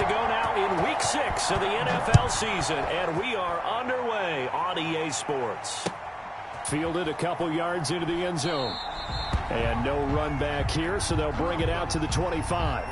to go now in Week 6 of the NFL season, and we are underway on EA Sports. Fielded a couple yards into the end zone. And no run back here, so they'll bring it out to the 25.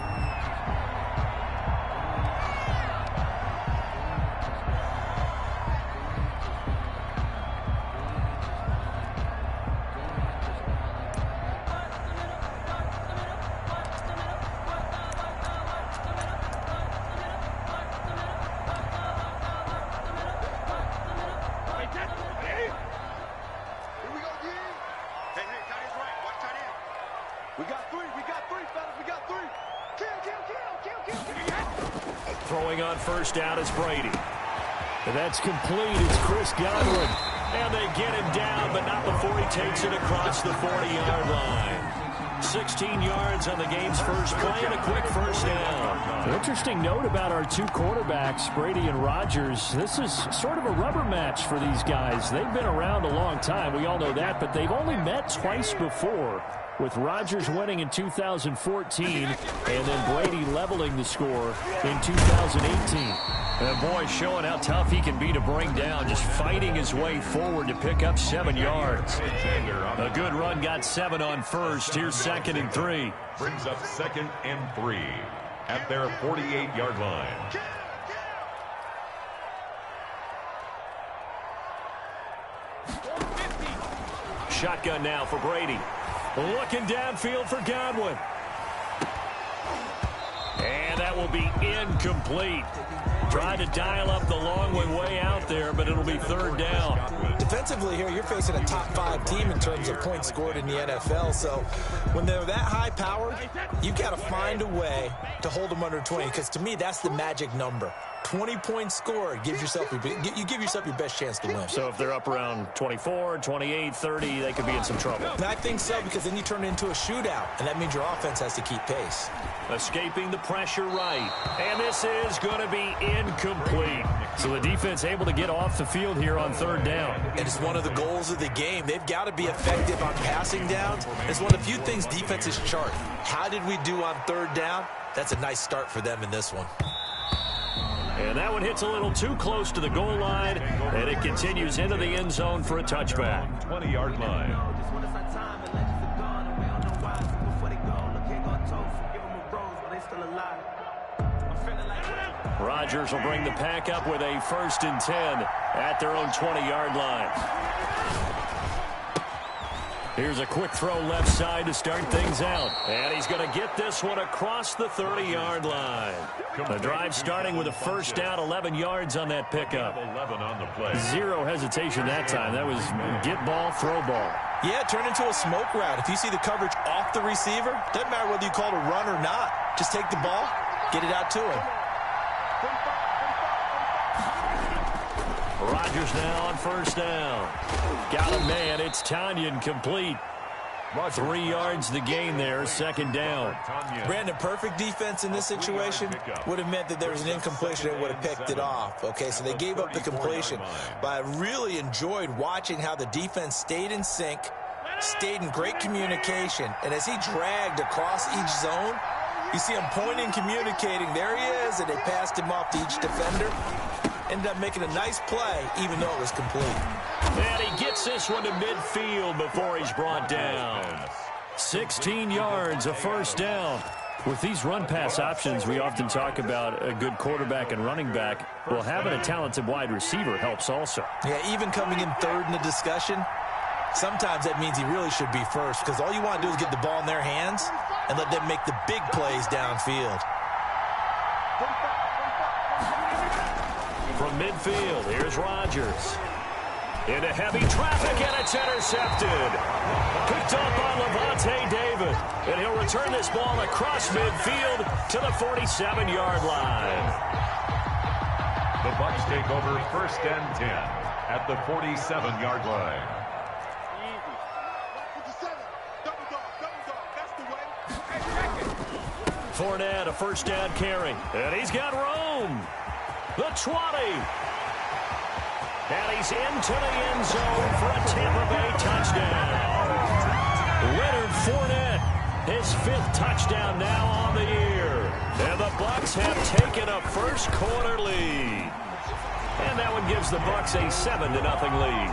Throwing on first down is Brady. And that's complete. It's Chris Godwin. And they get him down, but not before he takes it across the 40-yard line. 16 yards on the game's first play and a quick first down. An interesting note about our two quarterbacks, Brady and Rodgers. This is sort of a rubber match for these guys. They've been around a long time. We all know that, but they've only met twice before, with Rodgers winning in 2014 and then Brady leveling the score in 2018. And boy, showing how tough he can be to bring down, just fighting his way forward to pick up 7 yards. A good run got 7 on first. Here's 2nd and 3. Brings up 2nd and 3 at their 48-yard line. Shotgun now for Brady. Looking downfield for Godwin. And that will be incomplete. Tried to dial up the long way out there, but it'll be 3rd down. Defensively here, you're facing a top 5 team in terms of points scored in the NFL. So when they're that high powered, you got to find a way to hold them under 20, because to me, that's the magic number. 20 points scored, you give yourself your best chance to win. So if they're up around 24, 28, 30, they could be in some trouble. And I think so, because then you turn it into a shootout, and that means your offense has to keep pace. Escaping the pressure right. And this is going to be incomplete. So the defense able to get off the field here on 3rd down. And it's one of the goals of the game. They've got to be effective on passing downs. It's one of the few things defenses chart. How did we do on 3rd down? That's a nice start for them in this one. And that one hits a little too close to the goal line, and it continues into the end zone for a touchback. 20-yard line. Rodgers will bring the pack up with a 1st and 10 at their own 20-yard line. Here's a quick throw left side to start things out. And he's going to get this one across the 30-yard line. The drive starting with a 1st down, 11 yards on that pickup. 11 on the play. Zero hesitation that time. That was get ball, throw ball. Yeah, turn into a smoke route. If you see the coverage off the receiver, doesn't matter whether you call it a run or not. Just take the ball, get it out to him. Rodgers now on 1st down. Got a man. It's Tanyan complete. 3 yards the gain there, 2nd down. Brandon, perfect defense in this situation would have meant that there was an incompletion that would have picked it off. Okay, so they gave up the completion. But I really enjoyed watching how the defense stayed in sync, stayed in great communication, and as he dragged across each zone, you see him pointing, communicating. There he is, and they passed him off to each defender. Ended up making a nice play, even though it was complete. And he gets this one to midfield before he's brought down. 16 yards, a 1st down. With these run-pass options, we often talk about a good quarterback and running back. Well, having a talented wide receiver helps also. Yeah, even coming in 3rd in the discussion, sometimes that means he really should be 1st, because all you want to do is get the ball in their hands and let them make the big plays downfield. From midfield, here's Rodgers. Into heavy traffic, and it's intercepted. Picked up by Levante David. And he'll return this ball across midfield to the 47-yard line. The Bucs take over 1st and 10 at the 47-yard line. Fournette, a 1st down carry. And he's got room. The 20. And he's into the end zone for a Tampa Bay touchdown. Leonard Fournette, his 5th touchdown now on the year. And the Bucs have taken a first quarter lead. And that one gives the Bucs a 7-0 lead.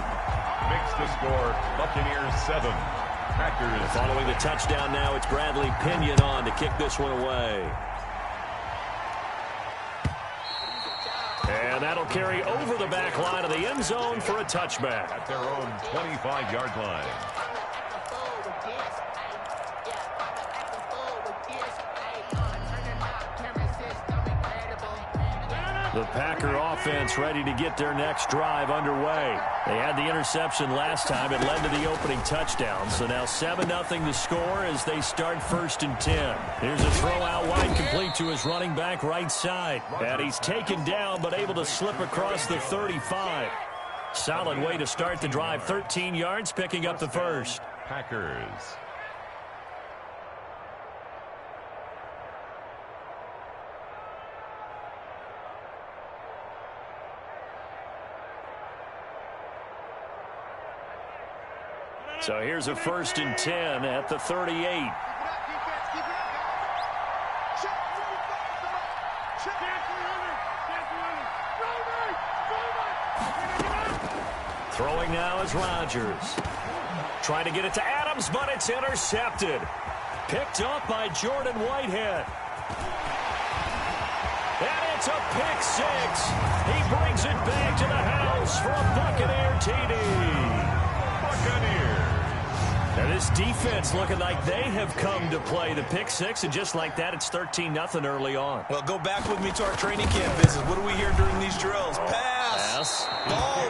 Makes the score Buccaneers 7. Packers. Following the touchdown now, it's Bradley Pinion on to kick this one away. And that'll carry over the back line of the end zone for a touchback. At their own 25-yard line. The Packer offense ready to get their next drive underway. They had the interception last time. It led to the opening touchdown. So now 7-0 the score as they start 1st and 10. Here's a throw out wide complete to his running back right side. And he's taken down but able to slip across the 35. Solid way to start the drive. 13 yards, picking up the first. Packers. So here's a 1st and 10 at the 38. Throwing now is Rodgers. Trying to get it to Adams, but it's intercepted. Picked up by Jordan Whitehead. And it's a pick six. He brings it back to the house for a Buccaneer TD. Buccaneers. Now this defense looking like they have come to play the pick six, and just like that, it's 13-0 early on. Well, go back with me to our training camp visit. What do we hear during these drills? Pass.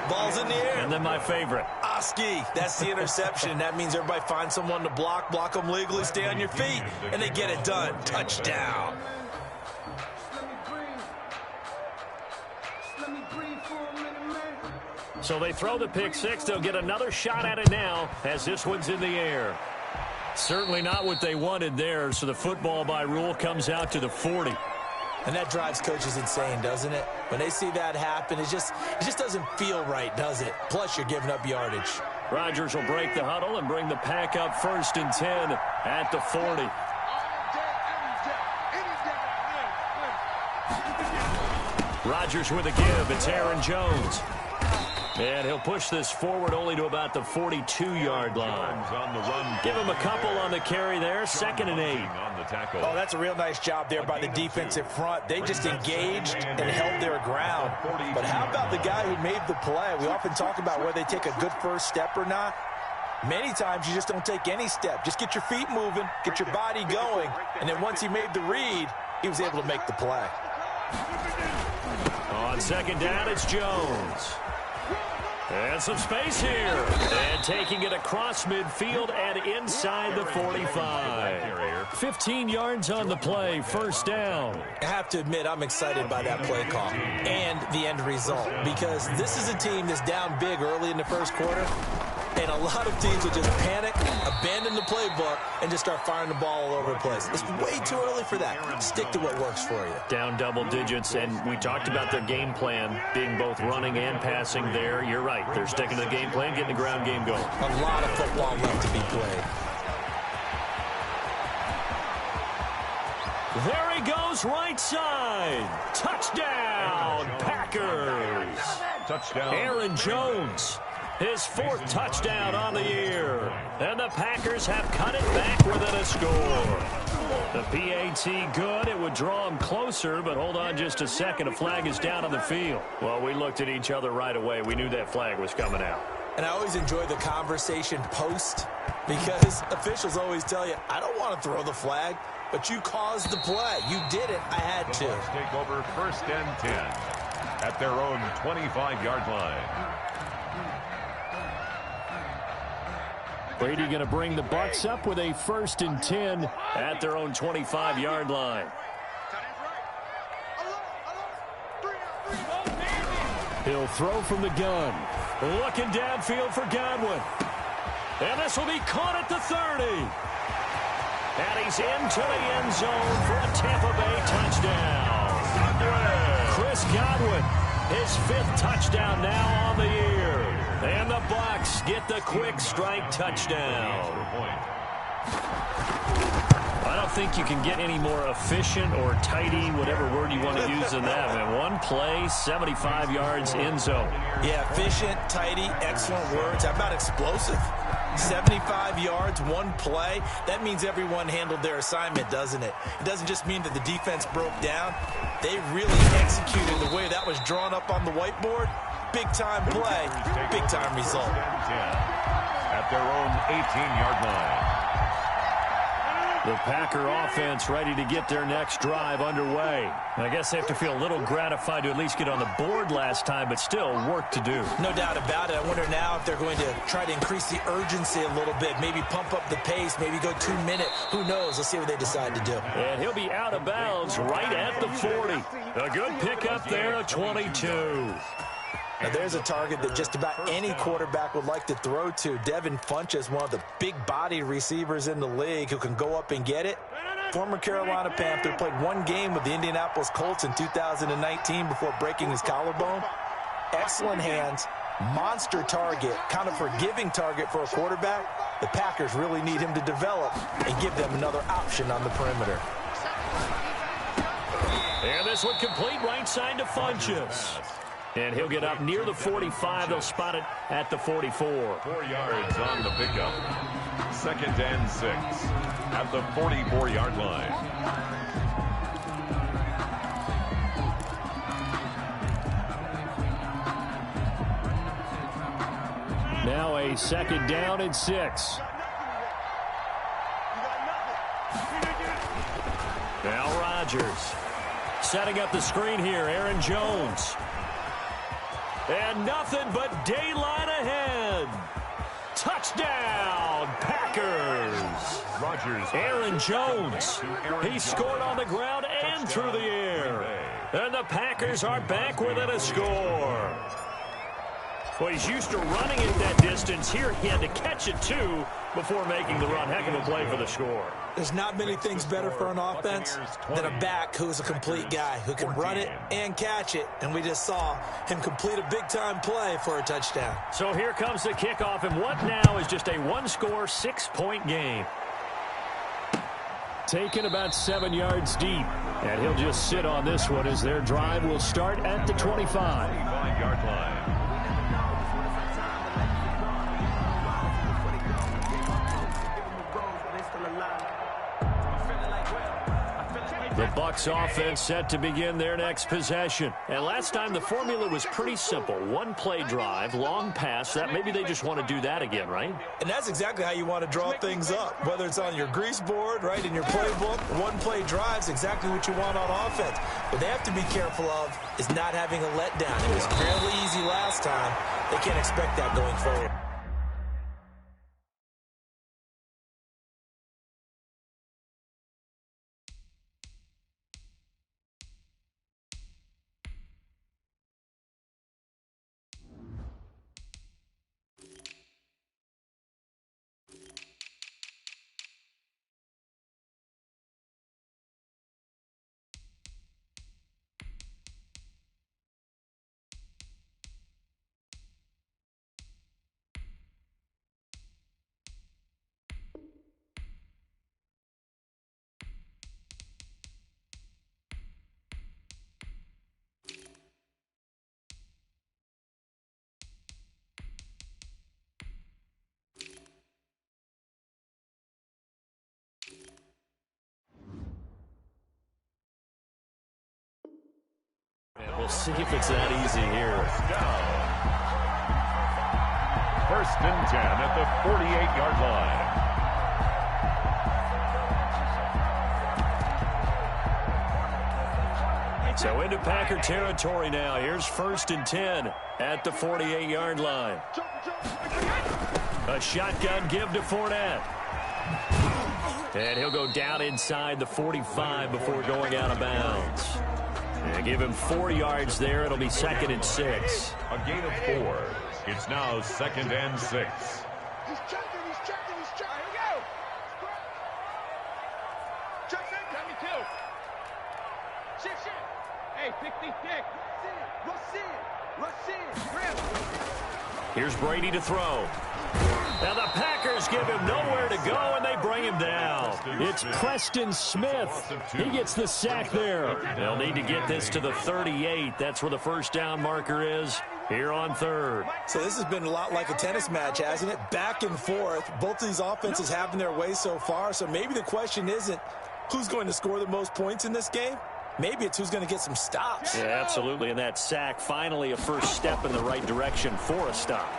Ball's in the air. And then my favorite. Oski. That's the interception. That means everybody finds someone to block them legally, stay on your feet, and they get it done. Touchdown. So they throw the pick six. They'll get another shot at it now as this one's in the air. Certainly not what they wanted there, so the football by rule comes out to the 40. And that drives coaches insane, doesn't it? When they see that happen, it just doesn't feel right, does it? Plus, you're giving up yardage. Rodgers will break the huddle and bring the pack up 1st and 10 at the 40. Rodgers with a give. It's Aaron Jones. And he'll push this forward only to about the 42-yard line. On the run. Give him a couple on the carry there. 2nd and 8. On the tackle. Oh, that's a real nice job there by the defensive front. They just engaged and held their ground. But how about the guy who made the play? We often talk about whether they take a good first step or not. Many times you just don't take any step. Just get your feet moving, get your body going, and then once he made the read, he was able to make the play. On 2nd down, it's Jones. And some space here. And taking it across midfield and inside the 45. 15 yards on the play, 1st down. I have to admit, I'm excited by that play call and the end result, because this is a team that's down big early in the 1st quarter, and a lot of teams will just panic, abandon the playbook, and just start firing the ball all over the place. It's way too early for that. Stick to what works for you. Down double digits, and we talked about their game plan being both running and passing there. You're right. They're sticking to the game plan, getting the ground game going. A lot of football left to be played. There he goes, right side. Touchdown, Packers. Touchdown. Aaron Jones. His 4th touchdown on the year. And the Packers have cut it back within a score. The PAT good. It would draw him closer, but hold on just a second. A flag is down on the field. Well, we looked at each other right away. We knew that flag was coming out. And I always enjoy the conversation post, because officials always tell you, I don't want to throw the flag, but you caused the play. You did it. I had to. Bucs take over 1st and 10 at their own 25-yard line. Brady going to bring the Bucs up with a 1st and 10 at their own 25-yard line. He'll throw from the gun. Looking downfield for Godwin. And this will be caught at the 30. And he's into the end zone for a Tampa Bay touchdown. Chris Godwin, his 5th touchdown now on the year. And the Bucs get the quick strike touchdown. On a don't think you can get any more efficient or tidy, whatever word you want to use in that. Man, one play, 75 yards in zone. Yeah, efficient, tidy, excellent words. How about explosive? 75 yards, one play. That means everyone handled their assignment, doesn't it? It doesn't just mean that the defense broke down. They really executed the way that was drawn up on the whiteboard. Big-time play, big-time result. At their own 18-yard line. The Packer offense ready to get their next drive underway. I guess they have to feel a little gratified to at least get on the board last time, but still work to do. No doubt about it. I wonder now if they're going to try to increase the urgency a little bit, maybe pump up the pace, maybe go 2 minute. Who knows? Let's see what they decide to do. And he'll be out of bounds right at the 40. A good pickup there, a 22. Now, there's a target that just about any quarterback would like to throw to. Devin Funchess, one of the big-bodied receivers in the league who can go up and get it. Former Carolina Panther, played one game with the Indianapolis Colts in 2019 before breaking his collarbone. Excellent hands, monster target, kind of forgiving target for a quarterback. The Packers really need him to develop and give them another option on the perimeter. And this one complete right side to Funchess. And he'll get up near the 45. They'll spot it at the 44. 4 yards on the pickup. 2nd and 6 at the 44-yard line. Now a 2nd down and 6. Now Rodgers setting up the screen here. Aaron Jones. And nothing but daylight ahead. Touchdown, Packers. Rodgers. Aaron Jones. He scored on the ground and through the air. And the Packers are back within a score. Well, he's used to running it that distance. Here he had to catch it, too, before making the run. Heck of a play for the score. There's not many things better for an offense than a back who's a complete guy, who can run it and catch it. And we just saw him complete a big-time play for a touchdown. So here comes the kickoff, and what now is just a one-score, 6-point game. Taken about 7 yards deep. And he'll just sit on this one as their drive will start at the 25. 25-yard line. The Bucs offense set to begin their next possession. And last time the formula was pretty simple. One play drive, long pass. That maybe they just want to do that again, right? And that's exactly how you want to draw things up. Whether it's on your grease board, right, in your playbook, one play drive's exactly what you want on offense. What they have to be careful of is not having a letdown. It was fairly easy last time. They can't expect that going forward. And we'll see if it's that easy here. 1st and 10 at the 48-yard line. So into Packer territory now. Here's 1st and 10 at the 48-yard line. A shotgun give to Fournette. And he'll go down inside the 45 before going out of bounds. And give him 4 yards there. It'll be 2nd and 6. A gain of 4. It's now 2nd and 6. He's checking. Here we go. Check it. Got me too. Shit. Hey, 66. Go see it. Here's Brady to throw. Now the Packers give him nowhere to go, and they bring him down. It's Preston Smith. He gets the sack there. They'll need to get this to the 38. That's where the first down marker is here on third. So this has been a lot like a tennis match, hasn't it? Back and forth. Both of these offenses having their way so far. So maybe the question isn't who's going to score the most points in this game. Maybe it's who's going to get some stops. Yeah, absolutely. And that sack, finally a first step in the right direction for a stop.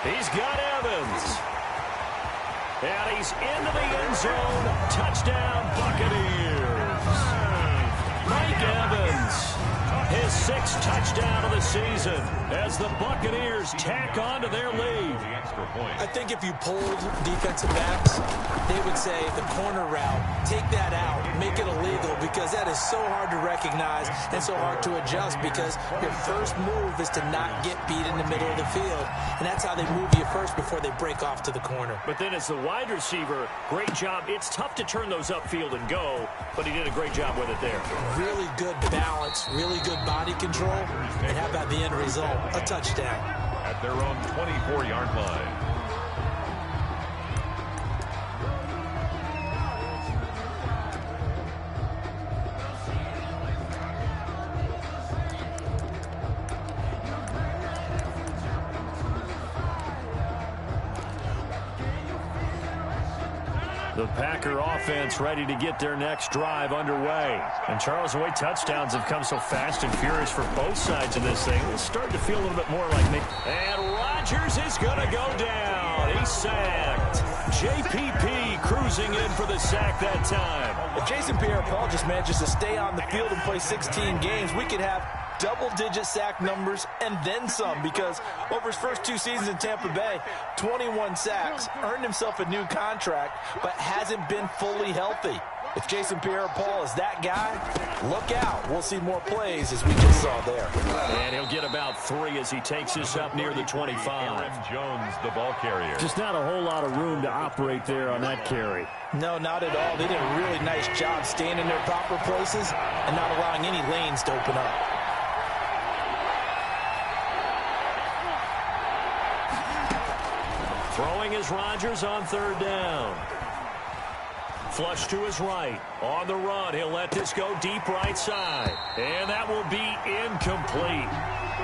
He's got Evans. And he's into the end zone. Touchdown, Buccaneers. Mike Evans, his 6th touchdown of the season as the Buccaneers tack on to their lead. I think if you polled defensive backs, they would say the corner route, take that out, make it illegal, because that is so hard to recognize and so hard to adjust, because your first move is to not get beat in the middle of the field, and that's how they move you first before they break off to the corner. But then as the wide receiver, great job. It's tough to turn those upfield and go, but he did a great job with it there. Really good balance, really good body control, and how about the end result? A touchdown. At their own 24-yard line. The Packer offense ready to get their next drive underway. And Charles, the way touchdowns have come so fast and furious for both sides of this thing, it's starting to feel a little bit more like me. And Rodgers is going to go down. He's sacked. JPP cruising in for the sack that time. If Jason Pierre-Paul just manages to stay on the field and play 16 games, we could have double-digit sack numbers and then some, because over his first 2 seasons in Tampa Bay, 21 sacks, earned himself a new contract, but hasn't been fully healthy. If Jason Pierre-Paul is that guy, look out. We'll see more plays as we just saw there. And he'll get about 3 as he takes us up near the 25. Aaron Jones, the ball carrier. Just not a whole lot of room to operate there on that carry. No, not at all. They did a really nice job staying in their proper places and not allowing any lanes to open up. Throwing is Rodgers on third down. Flush to his right. On the run, he'll let this go deep right side. And that will be incomplete.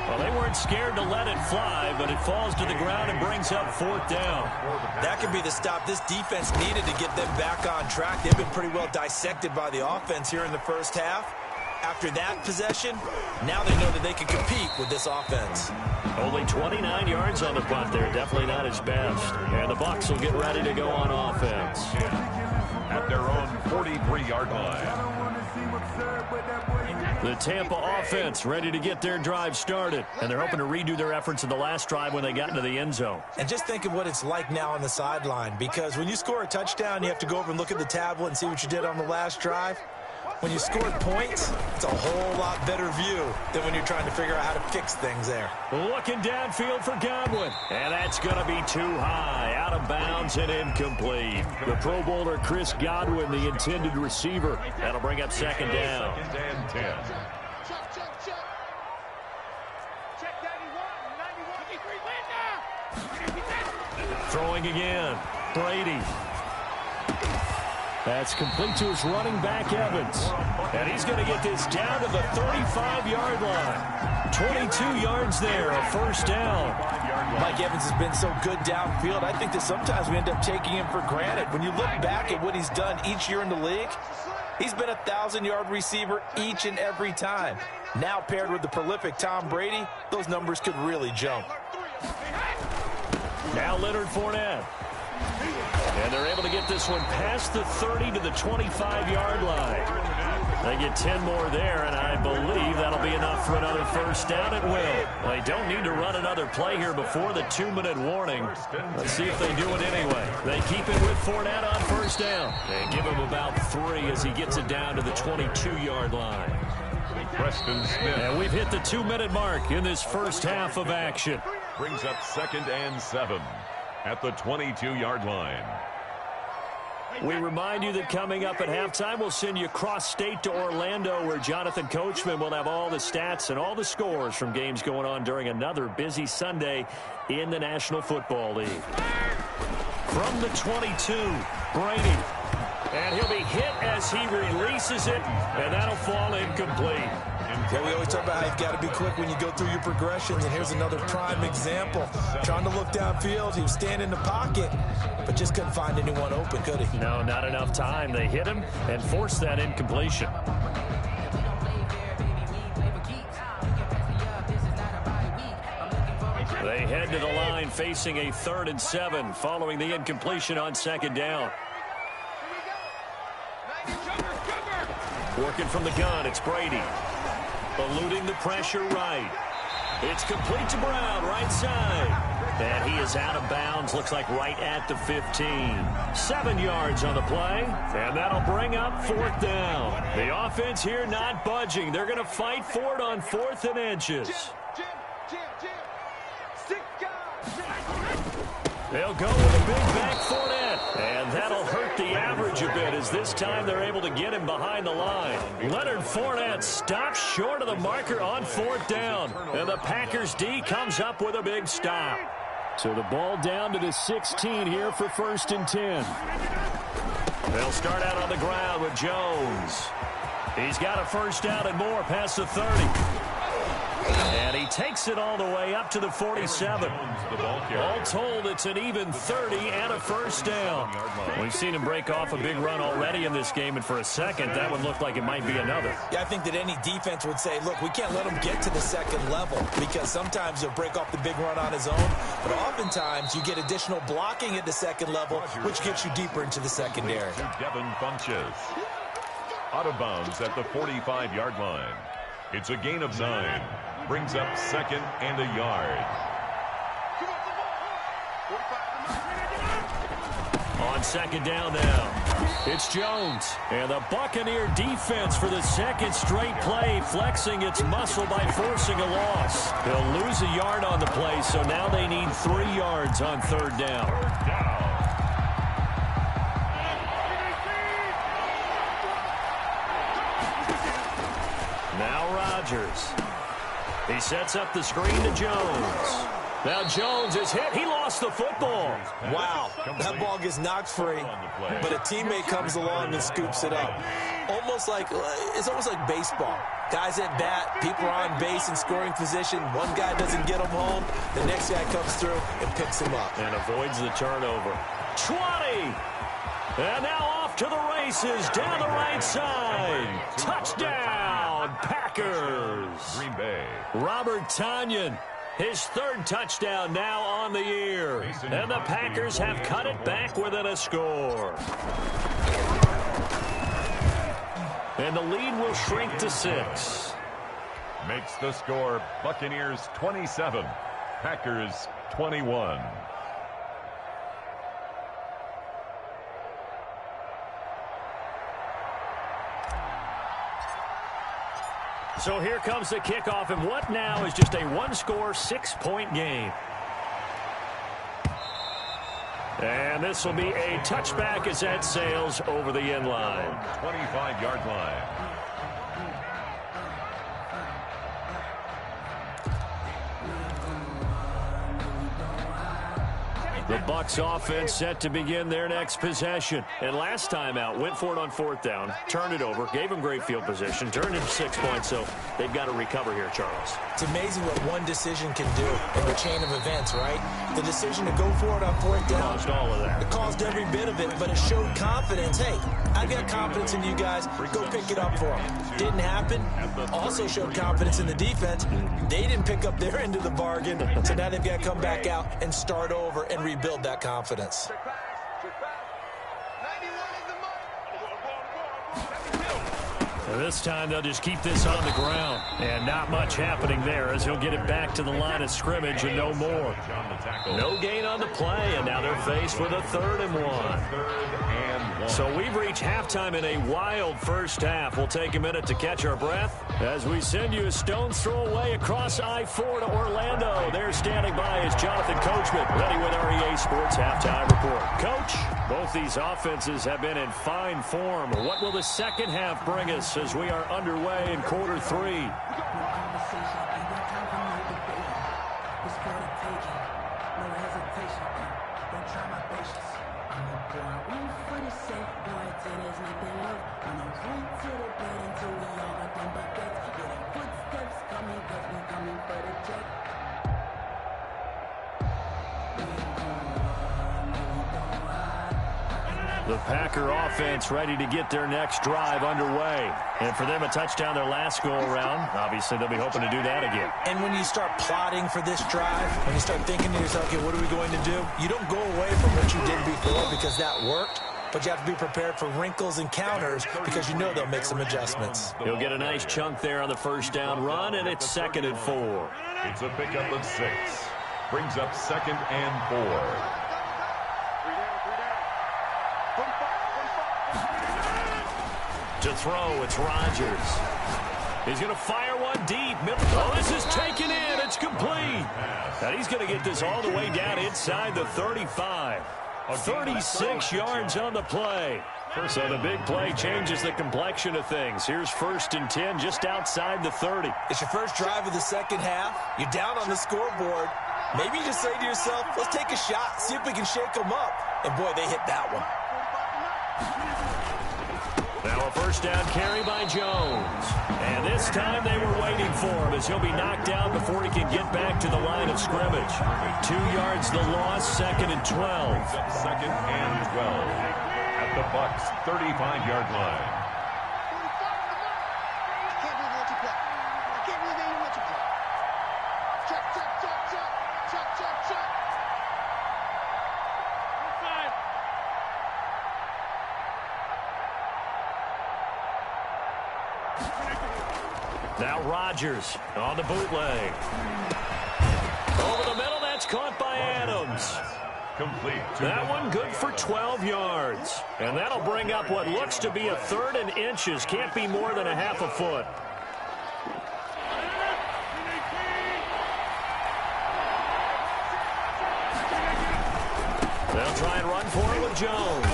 Well, they weren't scared to let it fly, but it falls to the ground and brings up 4th down. That could be the stop this defense needed to get them back on track. They've been pretty well dissected by the offense here in the first half. After that possession, now they know that they can compete with this offense. Only 29 yards on the punt there. Definitely not his best. And the Bucs will get ready to go on offense. At their own 43-yard line. The Tampa offense ready to get their drive started. And they're hoping to redo their efforts in the last drive when they got into the end zone. And just think of what it's like now on the sideline, because when you score a touchdown, you have to go over and look at the tablet and see what you did on the last drive. When you scored points, it's a whole lot better view than when you're trying to figure out how to fix things there. Looking downfield for Godwin. And that's going to be too high. Out of bounds and incomplete. The Pro Bowler Chris Godwin, the intended receiver. That'll bring up 2nd down. 2nd and 10. Check 91, Throwing again. Brady. That's complete to his running back, Evans. And he's going to get this down to the 35-yard line. 22 yards there, a first down. Mike Evans has been so good downfield. I think that sometimes we end up taking him for granted. When you look back at what he's done each year in the league, he's been a 1,000-yard receiver each and every time. Now paired with the prolific Tom Brady, those numbers could really jump. Now Leonard Fournette. And they're able to get this one past the 30 to the 25-yard line. They get 10 more there, and I believe that'll be enough for another first down. It will. They don't need to run another play here before the 2-minute warning. Let's see if they do it anyway. They keep it with Fournette on first down. And give him about 3 as he gets it down to the 22-yard line. Preston Smith. And we've hit the 2-minute mark in this first half of action. Brings up 2nd and 7 at the 22-yard line. We remind you that coming up at halftime, we'll send you cross-state to Orlando, where Jonathan Coachman will have all the stats and all the scores from games going on during another busy Sunday in the National Football League. From the 22, Brady. And he'll be hit as he releases it, and that'll fall incomplete. Yeah, we always talk about how you've got to be quick when you go through your progressions, and here's another prime example. Trying to look downfield, he was standing in the pocket, but just couldn't find anyone open, could he? No, not enough time. They hit him and forced that incompletion. They head to the line facing a 3rd and 7 following the incompletion on 2nd down. Working from the gun, it's Brady. Eluding the pressure right. It's complete to Brown, right side. And he is out of bounds, looks like right at the 15. 7 yards on the play, and that'll bring up 4th down. The offense here not budging. They're going to fight for it on 4th and inches. They'll go with a big back Fournette, and that'll hurt the average a bit as this time they're able to get him behind the line. Leonard Fournette stops short of the marker on 4th down, and the Packers D comes up with a big stop. So the ball down to the 16 here for 1st and 10. They'll start out on the ground with Jones. He's got a 1st down and more past the 30. And he takes it all the way up to the 47. All told, it's an even 30 and a 1st down. We've seen him break off a big run already in this game, and for a second, that one looked like it might be another. Yeah, I think that any defense would say, look, we can't let him get to the 2nd level, because sometimes he'll break off the big run on his own, but oftentimes you get additional blocking at the 2nd level, which gets you deeper into the secondary. Devin Funches. Out of bounds at the 45-yard line. It's a gain of 9. Brings up 2nd and a yard. On 2nd down now, it's Jones. And the Buccaneer defense for the 2nd straight play, flexing its muscle by forcing a loss. They'll lose a yard on the play, so now they need 3 yards on 3rd down. Now Rodgers. He sets up the screen to Jones. Now Jones is hit. He lost the football. Wow, that ball gets knocked free, but a teammate comes along and scoops it up. It's almost like baseball. Guys at bat, people are on base in scoring position. One guy doesn't get him home. The next guy comes through and picks him up. And avoids the turnover. 20! And now off to the races down the right side. Touchdown, Packers. Green Bay. Robert Tonyan, his 3rd touchdown now on the year. And the Packers have cut it back within a score. And the lead will shrink to 6. Makes the score Buccaneers 27, Packers 21. So here comes the kickoff, and what now is just a 1-score, 6-point game. And this will be a touchback as that sails over the end line. 25-yard line. The Bucs offense set to begin their next possession. And last time out, went for it on 4th down, turned it over, gave them great field position, turned into 6 points, so they've got to recover here, Charles. It's amazing what one decision can do in the chain of events, right? The decision to go for it on 4th down. Caused all of that. It caused every bit of it, but it showed confidence. Hey, I've got confidence in you guys. Go pick it up for them. Didn't happen. Also showed confidence in the defense. They didn't pick up their end of the bargain, so now they've got to come back out and start over and rebuild that confidence. And this time they'll just keep this on the ground. And not much happening there as he'll get it back to the line of scrimmage and no more. No gain on the play, and now they're faced with a 3rd and 1. So we've reached halftime in a wild first half. We'll take a minute to catch our breath as we send you a stone's throw away across I-4 to Orlando. There standing by is Jonathan Coachman, ready with REA Sports Halftime Report. Coach? Both these offenses have been in fine form. What will the second half bring us as we are underway in quarter 3? The Packer offense ready to get their next drive underway. And for them, a touchdown their last go-around. Obviously, they'll be hoping to do that again. And when you start plotting for this drive, when you start thinking to yourself, okay, what are we going to do? You don't go away from what you did before because that worked. But you have to be prepared for wrinkles and counters because you know they'll make some adjustments. He'll get a nice chunk there on the first down run, and it's 2nd and 4. It's a pickup of 6. Brings up 2nd and 4. To throw, it's Rodgers. He's going to fire one deep. Oh, this is taken in. It's complete. And he's going to get this all the way down inside the 35. 36 yards on the play. So the big play changes the complexion of things. Here's 1st and 10 just outside the 30. It's your first drive of the second half. You're down on the scoreboard. Maybe you just say to yourself, let's take a shot, see if we can shake them up. And, boy, they hit that one. Now a first down carry by Jones. And this time they were waiting for him as he'll be knocked down before he can get back to the line of scrimmage. 2 yards the loss, 2nd and 12. 2nd and 12 at the Bucs' 35-yard line. Now Rodgers on the bootleg. Over the middle, that's caught by Adams. Complete. That one good for 12 yards. And that'll bring up what looks to be a 3rd and inches. Can't be more than a half a foot. They'll try and run for it with Jones.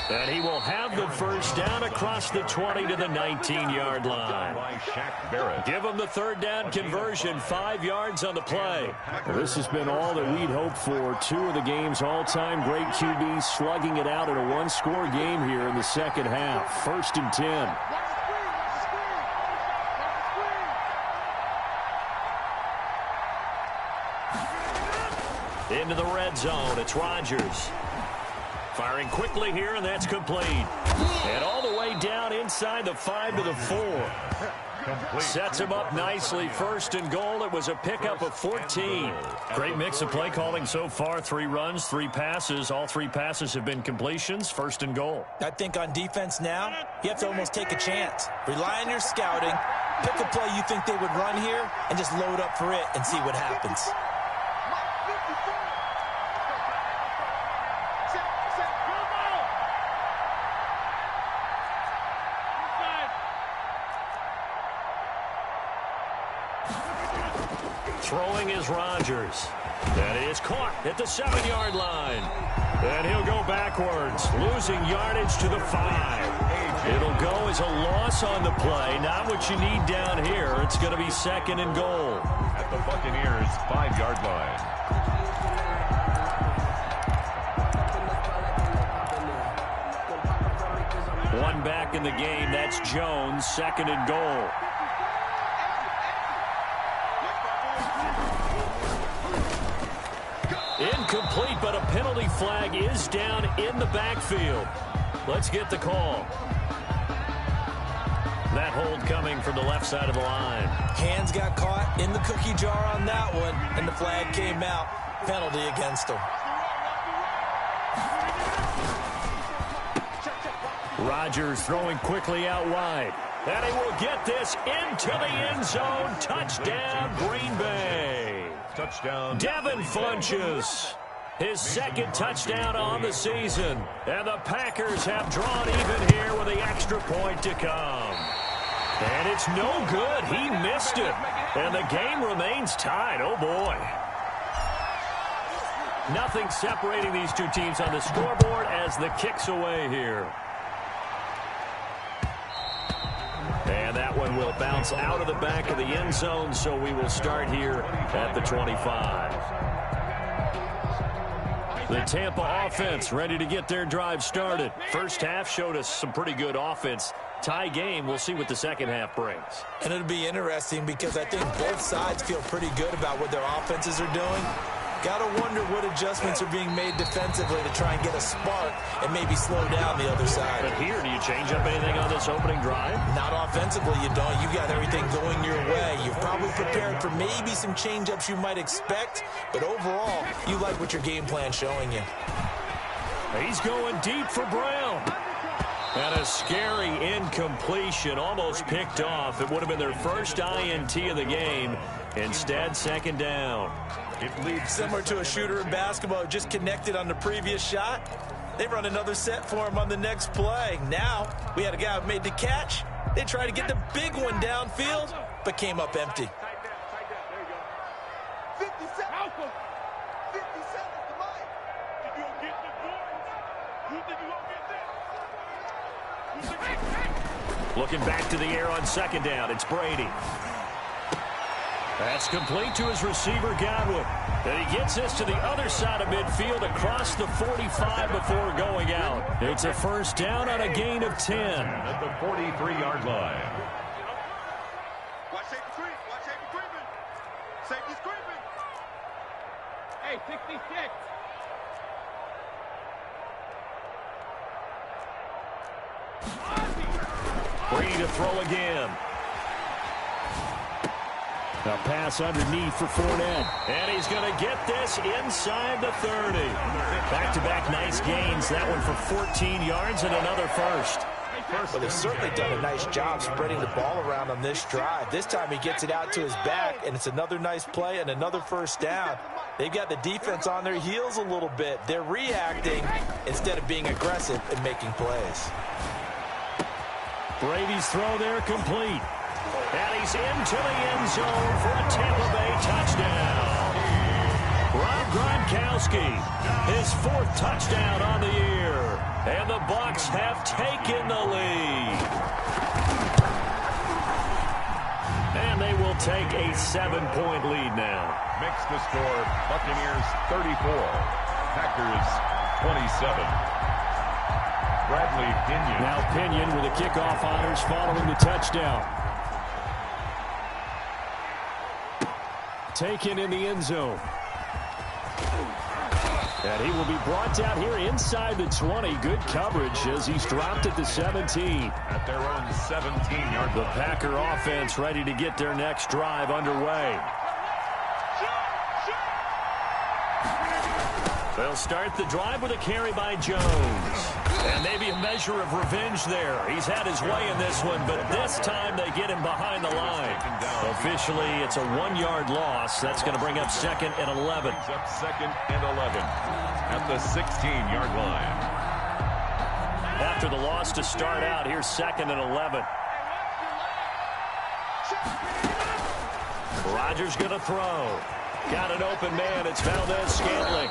And he will have the first down across the 20 to the 19-yard line. Give him the 3rd down conversion, 5 yards on the play. Well, this has been all that we'd hoped for. 2 of the game's all-time great QBs slugging it out in a one-score game here in the second half. 1st and 10. Into the red zone, it's Rodgers. Firing quickly here, and that's complete. And all the way down inside the 5 to the 4. Sets him up nicely. 1st and goal. It was a pickup of 14. Great mix of play calling so far. 3 runs, 3 passes. All 3 passes have been completions. 1st and goal. I think on defense now, you have to almost take a chance. Rely on your scouting. Pick a play you think they would run here, and just load up for it and see what happens. Throwing is Rodgers. That is caught at the 7-yard line. And he'll go backwards, losing yardage to the 5. It'll go as a loss on the play. Not what you need down here. It's going to be 2nd and goal. At the Buccaneers' 5-yard line. One back in the game. That's Jones, 2nd and goal. Incomplete, but a penalty flag is down in the backfield. Let's get the call. That hold coming from the left side of the line. Hands got caught in the cookie jar on that one, and the flag came out. Penalty against him. Rodgers throwing quickly out wide. And he will get this into the end zone. Touchdown, Green Bay. Touchdown. Devin Funchess, his 2nd touchdown on the season. And the Packers have drawn even here with the extra point to come. And it's no good. He missed it. And the game remains tied. Oh, boy. Nothing separating these two teams on the scoreboard as the kick's away here. And that one will bounce out of the back of the end zone, so we will start here at the 25. The Tampa offense ready to get their drive started. First half showed us some pretty good offense. Tie game, we'll see what the second half brings. And it'll be interesting because I think both sides feel pretty good about what their offenses are doing. Got to wonder what adjustments are being made defensively to try and get a spark and maybe slow down the other side. But here, do you change up anything on this opening drive? Not offensively, you don't. You got everything going your way. You've probably prepared for maybe some change-ups you might expect, but overall, you like what your game plan's showing you. He's going deep for Brown. And a scary incompletion, almost picked off. It would have been their first INT of the game. Instead, second down. It leads similar to a shooter in basketball who just connected on the previous shot. They run another set for him on the next play. Now, we had a guy who made the catch. They tried to get the big one downfield, but came up empty. Tight down. There you go. 57. Malcolm. 57 to Mike. If you don't get the Jordan, you think you won't get this? Looking back to the air on second down. It's Brady. That's complete to his receiver, Godwin. And he gets this to the other side of midfield across the 45 before going out. It's a first down on a gain of 10. At the 43-yard line. Watch safety creep. Watch safety creeping. Safety's creeping. Hey, 66. Brady to throw again. A pass underneath for Fournette. And he's going to get this inside the 30. Back-to-back nice gains. That one for 14 yards and another first. Well, they've certainly done a nice job spreading the ball around on this drive. This time he gets it out to his back, and it's another nice play and another first down. They've got the defense on their heels a little bit. They're reacting instead of being aggressive and making plays. Brady's throw there complete. And he's into the end zone for a Tampa Bay touchdown. Rob Gronkowski, his fourth touchdown on the year. And the Bucs have taken the lead. And they will take a 7-point lead now. Makes the score Buccaneers 34, Packers 27. Bradley Pinion. Now Pinion with the kickoff honors following the touchdown. Taken in the end zone. And he will be brought down here inside the 20. Good coverage as he's dropped at the 17. At their own 17-yard The line. Packer offense ready to get their next drive underway. They'll start the drive with a carry by Jones. And maybe a measure of revenge there. He's had his way in this one, but this time they get him behind the line. Officially, it's a 1-yard loss. That's going to bring up second and 11. Brings up second and 11 at the 16-yard line. After the loss to start out, here's second and 11. Rodgers going to throw. Got an open man. It's Valdez-Scantling.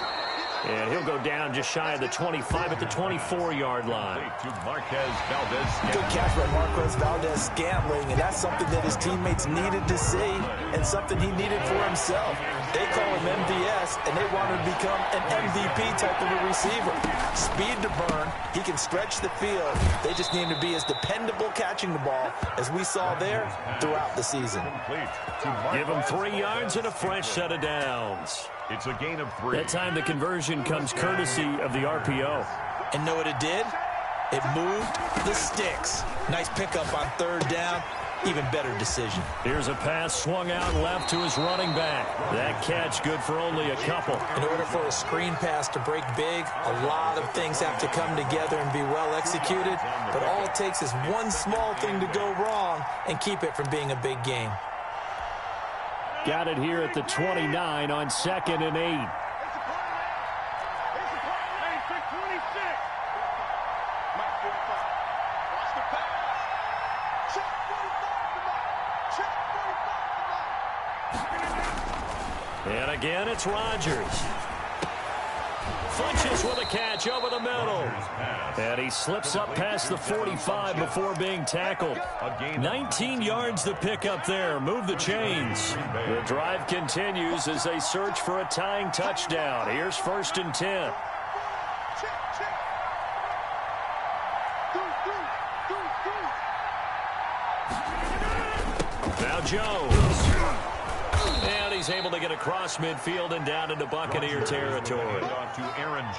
And he'll go down just shy of the 25 at the 24-yard line. To Marquez Valdez. Good catch by Marquez Valdez-Scantling, and that's something that his teammates needed to see and something he needed for himself. They call him MVS, and they want him to become an MVP type of a receiver. Speed to burn. He can stretch the field. They just need him to be as dependable catching the ball as we saw there throughout the season. Give him 3 yards and a fresh set of downs. It's a gain of 3. That time the conversion comes courtesy of the RPO. And know what it did? It moved the sticks. Nice pickup on third down. Even better decision. Here's a pass swung out left to his running back. That catch good for only a couple. In order for a screen pass to break big, a lot of things have to come together and be well executed. But all it takes is one small thing to go wrong and keep it from being a big game. Got it here at the 29 on second and 8. And again, it's Rodgers. Flinches with a catch over the middle. And he slips up past the 45 before being tackled. 19 yards to pick up there. Move the chains. The drive continues as they search for a tying touchdown. Here's 1st and 10. Now Jones. And he's able to get across midfield and down into Buccaneer territory.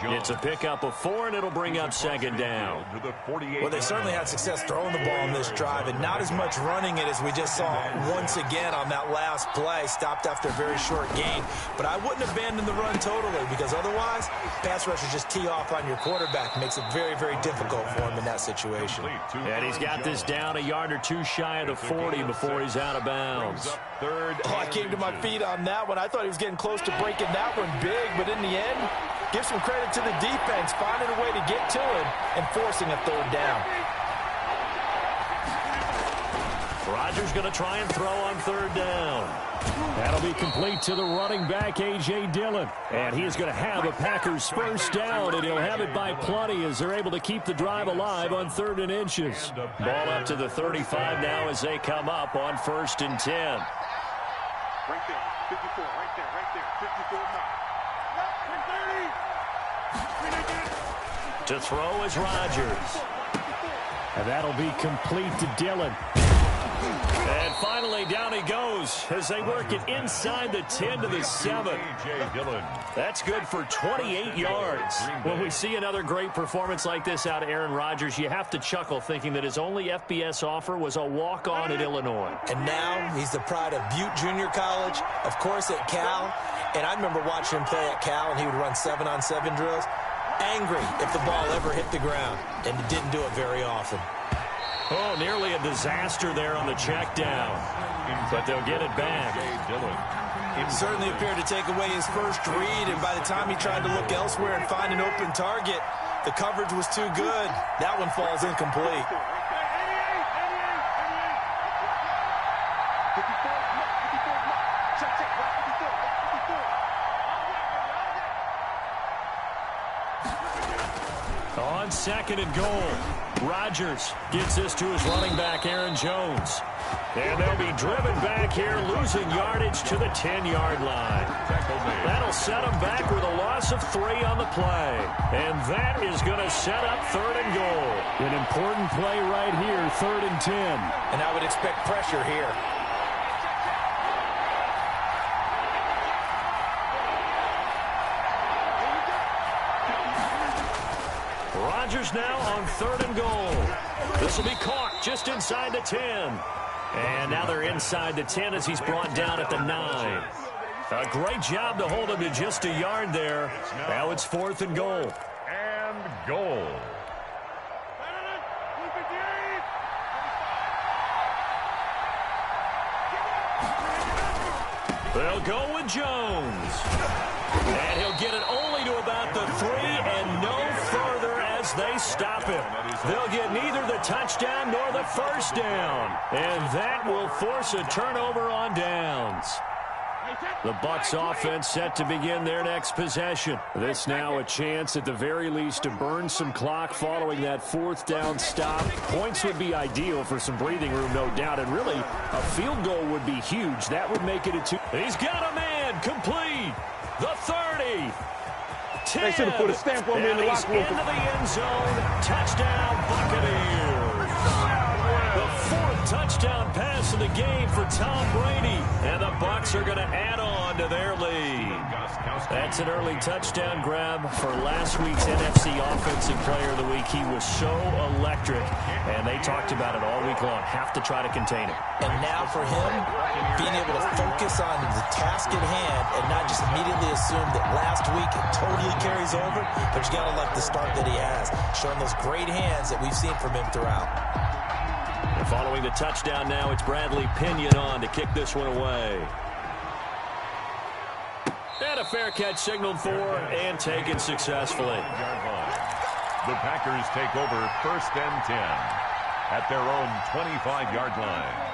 It's a pickup of 4, and it'll bring up 2nd down. Well, they certainly had success throwing the ball in this drive, and not as much running it as we just saw once again on that last play. Stopped after a very short gain. But I wouldn't abandon the run totally, because otherwise, pass rushers just tee off on your quarterback. Makes it very, very difficult for him in that situation. And he's got this down a yard or two shy of the 40 before he's out of bounds. Oh, I came to my feet on that one. I thought he was getting close to breaking that one big, but in the end, give some credit to the defense, finding a way to get to him and forcing a 3rd down. Rodgers going to try and throw on 3rd down. That'll be complete to the running back, A.J. Dillon. And he is going to have a Packers 1st down, and he'll have it by plenty as they're able to keep the drive alive on 3rd and inches. Ball up to the 35 now as they come up on 1st and 10. Right there, 54, right there, 54 now. To throw is Rodgers. And that'll be complete to Dillon. And finally, down he goes as they work it inside the 10 to the 7. That's good for 28 yards. When we see another great performance like this out of Aaron Rodgers, you have to chuckle thinking that his only FBS offer was a walk-on at Illinois. And now he's the pride of Butte Junior College, of course at Cal. And I remember watching him play at Cal, and he would run 7-on-7 drills. Angry if the ball ever hit the ground, and he didn't do it very often. Oh, nearly a disaster there on the check down. But they'll get it back. He certainly appeared to take away his first read, and by the time he tried to look elsewhere and find an open target, the coverage was too good. That one falls incomplete. On 2nd and goal, Rodgers gets this to his running back, Aaron Jones. And they'll be driven back here, losing yardage to the 10-yard line. That'll set them back with a loss of 3 on the play. And that is going to set up 3rd and goal. An important play right here, 3rd and 10. And I would expect pressure here. Rodgers now on 3rd and goal. This will be caught just inside the 10. And now they're inside the 10 as he's brought down at the 9. A great job to hold him to just a yard there. Now it's 4th and goal. And goal. They'll go with Jones. And he'll get it only to about the 3 and no further as they stop him. They'll get neither the touchdown nor the 1st down. And that will force a turnover on downs. The Bucs offense set to begin their next possession. This now a chance at the very least to burn some clock following that 4th down stop. Points would be ideal for some breathing room, no doubt. And really, a field goal would be huge. That would make it a 2. He's got a man complete. The 30. 10. They should have put a stamp on me in the locker room. Into the end zone. Touchdown, Buccaneers. The 4th touchdown pass of the game for Tom Brady. And the Bucs are going to add on to their lead. That's an early touchdown grab for last week's NFC Offensive Player of the Week. He was so electric, and they talked about it all week long. Have to try to contain it. And now for him, being able to focus on the task at hand and not just immediately assume that last week it totally carries over, but you got to like the start that he has, showing those great hands that we've seen from him throughout. And following the touchdown now, it's Bradley Pinion on to kick this one away. And a fair catch signaled for and taken successfully. The Packers take over 1st and 10 at their own 25-yard line.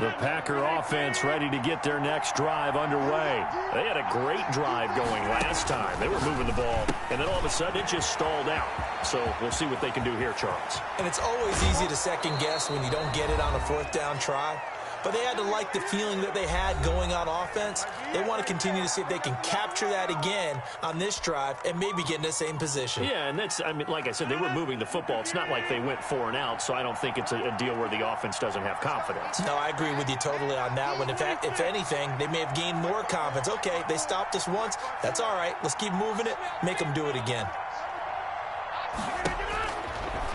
The Packer offense ready to get their next drive underway. They had a great drive going last time. They were moving the ball, and then all of a sudden it just stalled out. So we'll see what they can do here, Charles. And it's always easy to second guess when you don't get it on a fourth down try. But they had to like the feeling that they had going on offense. They want to continue to see if they can capture that again on this drive and maybe get in the same position. Yeah, and that's, I mean, like I said, they were moving the football. It's not like they went 4 and out, so I don't think it's a deal where the offense doesn't have confidence. No, I agree with you totally on that one. In fact, if anything, they may have gained more confidence. Okay, they stopped us once. That's all right. Let's keep moving it. Make them do it again.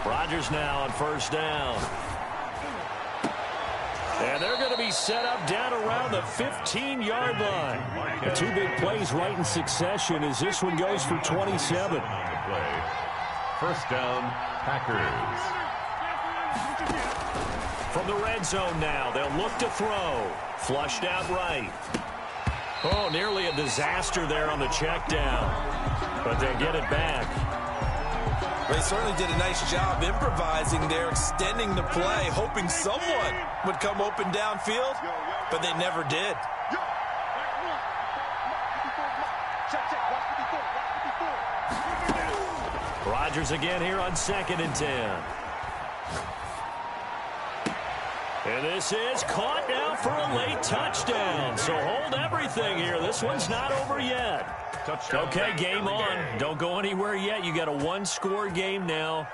Rodgers now on first down. And they're going to be set up down around the 15-yard line. The two big plays right in succession as this one goes for 27. First down, Packers. From the red zone now, they'll look to throw. Flushed out right. Oh, nearly a disaster there on the check down. But they'll get it back. They certainly did a nice job improvising there, extending the play, hoping someone would come open downfield, but they never did. Rodgers again here on 2nd and 10. And this is caught now for a late touchdown. So hold everything here. This one's not over yet. Okay, game on. Don't go anywhere yet. You got a one-score game now.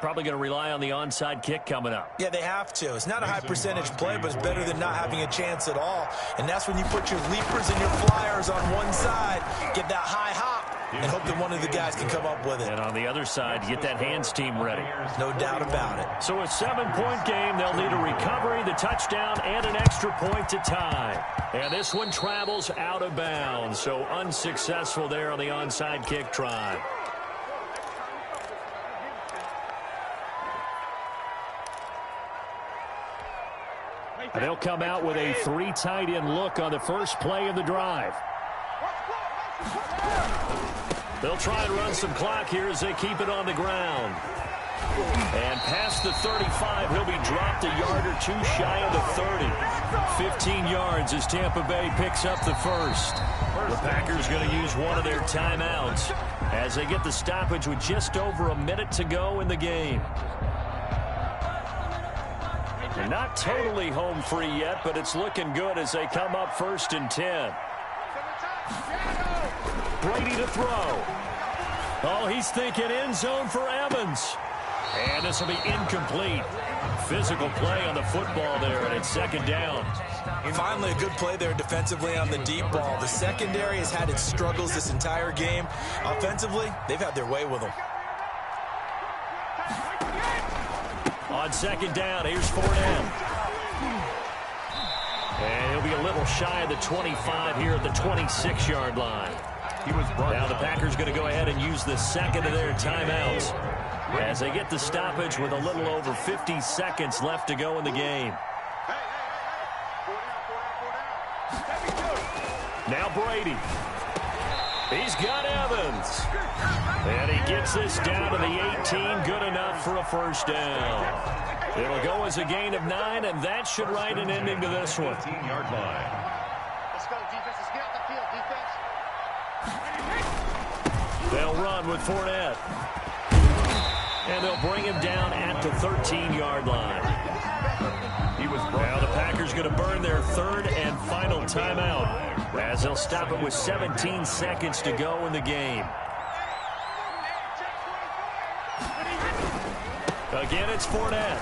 Probably going to rely on the onside kick coming up. Yeah, they have to. It's not a high percentage play, but it's better than not having a chance at all. And that's when you put your leapers and your flyers on one side, get that high hop, and hope that one of the guys can come up with it. And on the other side, get that hands team ready. No doubt about it. So a 7-point game. They'll need a recovery, the touchdown, and an extra point to tie. And this one travels out of bounds. So unsuccessful there on the onside kick try. And they'll come out with a 3 tight end look on the first play of the drive. They'll try and run some clock here as they keep it on the ground. And past the 35, he'll be dropped a yard or two shy of the 30. 15 yards as Tampa Bay picks up the first. The Packers going to use one of their timeouts as they get the stoppage with just over a minute to go in the game. They're not totally home free yet, but it's looking good as they come up 1st and 10. Brady to throw. Oh, he's thinking end zone for Evans. And this will be incomplete. Physical play on the football there, and it's 2nd down. Finally, a good play there defensively on the deep ball. The secondary has had its struggles this entire game. Offensively, they've had their way with them. On 2nd down, here's Fournette. And he'll be a little shy of the 25 here at the 26-yard line. Now the Packers going to go ahead and use the second of their timeouts as they get the stoppage with a little over 50 seconds left to go in the game. Now Brady. He's got Evans. And he gets this down to the 18. Good enough for a first down. It'll go as a gain of 9, and that should write an ending to this one. 15-yard line. Let's go, defense. Let's get out the field, defense. They'll run with Fournette. And they'll bring him down at the 13-yard line. Now the Packers going to burn their 3rd and final timeout as they'll stop it with 17 seconds to go in the game. Again, it's Fournette.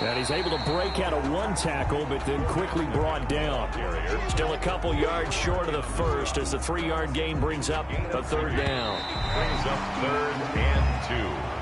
And he's able to break out of one tackle, but then quickly brought down. Still a couple yards short of the first as the 3-yard gain brings up a 3rd down. Brings up 3rd and 2.